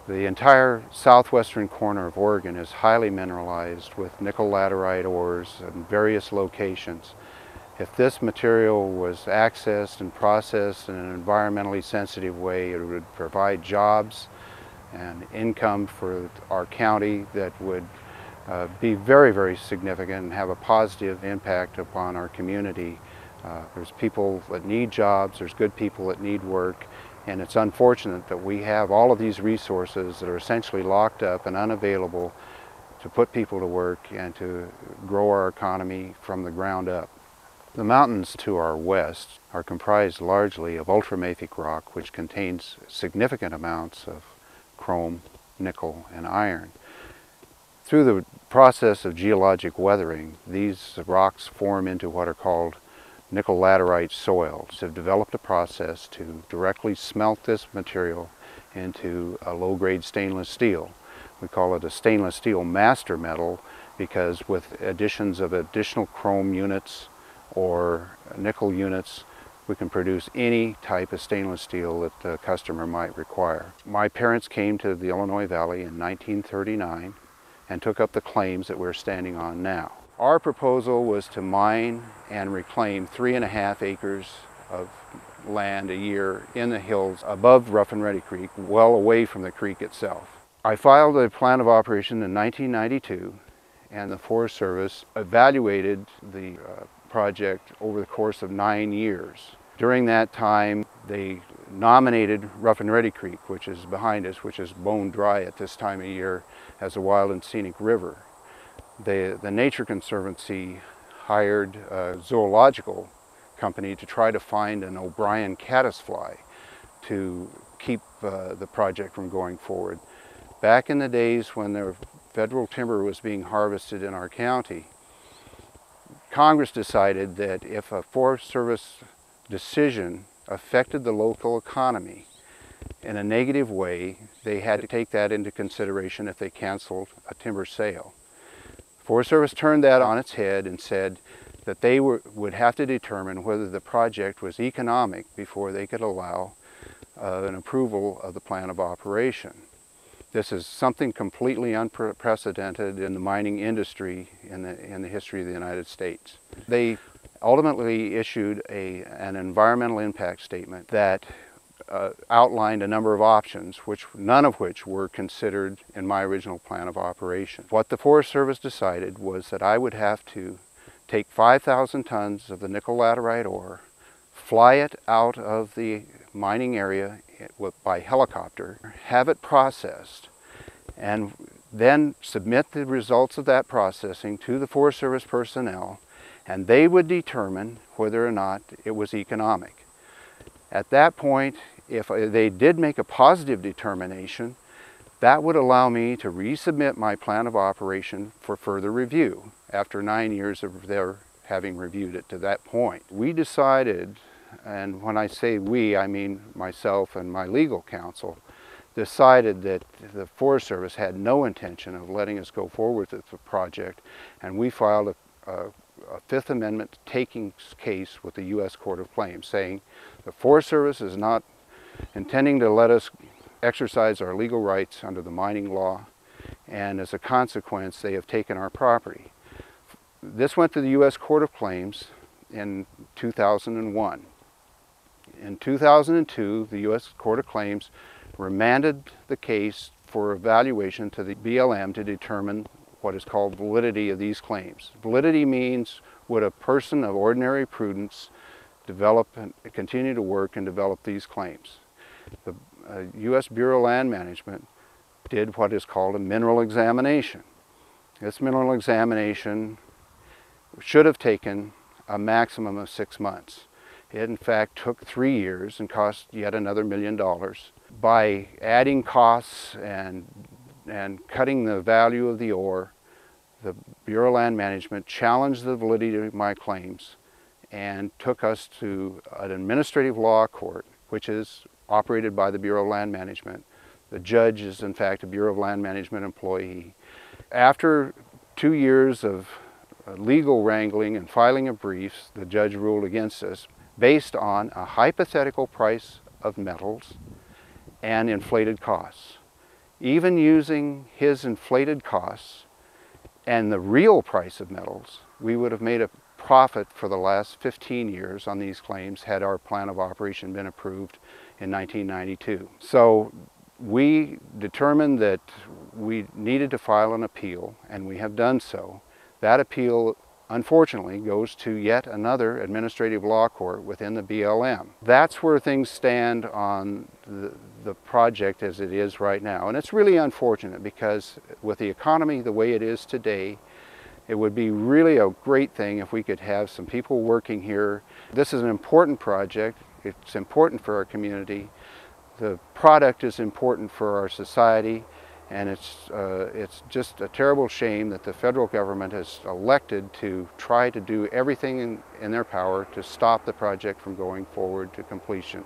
The entire southwestern corner of Oregon is highly mineralized with nickel laterite ores in various locations. If this material was accessed and processed in an environmentally sensitive way, it would provide jobs and income for our county that would be very, very significant and have a positive impact upon our community. There's people that need jobs, there's good people that need work, and it's unfortunate that we have all of these resources that are essentially locked up and unavailable to put people to work and to grow our economy from the ground up. The mountains to our west are comprised largely of ultramafic rock, which contains significant amounts of chrome, nickel, and iron. Through the process of geologic weathering, these rocks form into what are called nickel laterite soils. Have developed a process to directly smelt this material into a low-grade stainless steel. We call it a stainless steel master metal because with additions of additional chrome units or nickel units, we can produce any type of stainless steel that the customer might require. My parents came to the Illinois Valley in 1939 and took up the claims that we're standing on now. Our proposal was to mine and reclaim 3.5 acres of land a year in the hills above Rough and Ready Creek, well away from the creek itself. I filed a plan of operation in 1992, and the Forest Service evaluated the project over the course of 9 years. During that time, they nominated Rough and Ready Creek, which is behind us, which is bone dry at this time of year, as a wild and scenic river. The Nature Conservancy hired a zoological company to try to find an O'Brien caddisfly to keep the project from going forward. Back in the days when the federal timber was being harvested in our county, Congress decided that if a Forest Service decision affected the local economy in a negative way, they had to take that into consideration if they canceled a timber sale. The Forest Service turned that on its head and said that they would have to determine whether the project was economic before they could allow an approval of the plan of operation. This is something completely unprecedented in the mining industry in the history of the United States. They ultimately issued an environmental impact statement that outlined a number of options, none of which were considered in my original plan of operation. What the Forest Service decided was that I would have to take 5,000 tons of the nickel laterite ore, fly it out of the mining area by helicopter, have it processed, and then submit the results of that processing to the Forest Service personnel, and they would determine whether or not it was economic. At that point, if they did make a positive determination, that would allow me to resubmit my plan of operation for further review after 9 years of their having reviewed it to that point. We decided, and when I say we, I mean myself and my legal counsel, decided that the Forest Service had no intention of letting us go forward with the project, and we filed a Fifth Amendment takings case with the U.S. Court of Claims, saying the Forest Service is not intending to let us exercise our legal rights under the mining law, and as a consequence, they have taken our property. This went to the U.S. Court of Claims in 2001. In 2002, the U.S. Court of Claims remanded the case for evaluation to the BLM to determine what is called validity of these claims. Validity means would a person of ordinary prudence develop and continue to work and develop these claims. The U.S. Bureau of Land Management did what is called a mineral examination. This mineral examination should have taken a maximum of 6 months. It in fact took 3 years and cost yet another $1 million. By adding costs and cutting the value of the ore, the Bureau of Land Management challenged the validity of my claims and took us to an administrative law court, which is operated by the Bureau of Land Management. The judge is in fact a Bureau of Land Management employee. After 2 years of legal wrangling and filing of briefs, the judge ruled against us based on a hypothetical price of metals and inflated costs. Even using his inflated costs and the real price of metals, we would have made a profit for the last 15 years on these claims had our plan of operation been approved in 1992. So we determined that we needed to file an appeal, and we have done so. That appeal, unfortunately, goes to yet another administrative law court within the BLM. That's where things stand on the project as it is right now. And it's really unfortunate because with the economy the way it is today, it would be really a great thing if we could have some people working here. This is an important project. It's important for our community. The product is important for our society, and it's just a terrible shame that the federal government has elected to try to do everything in their power to stop the project from going forward to completion.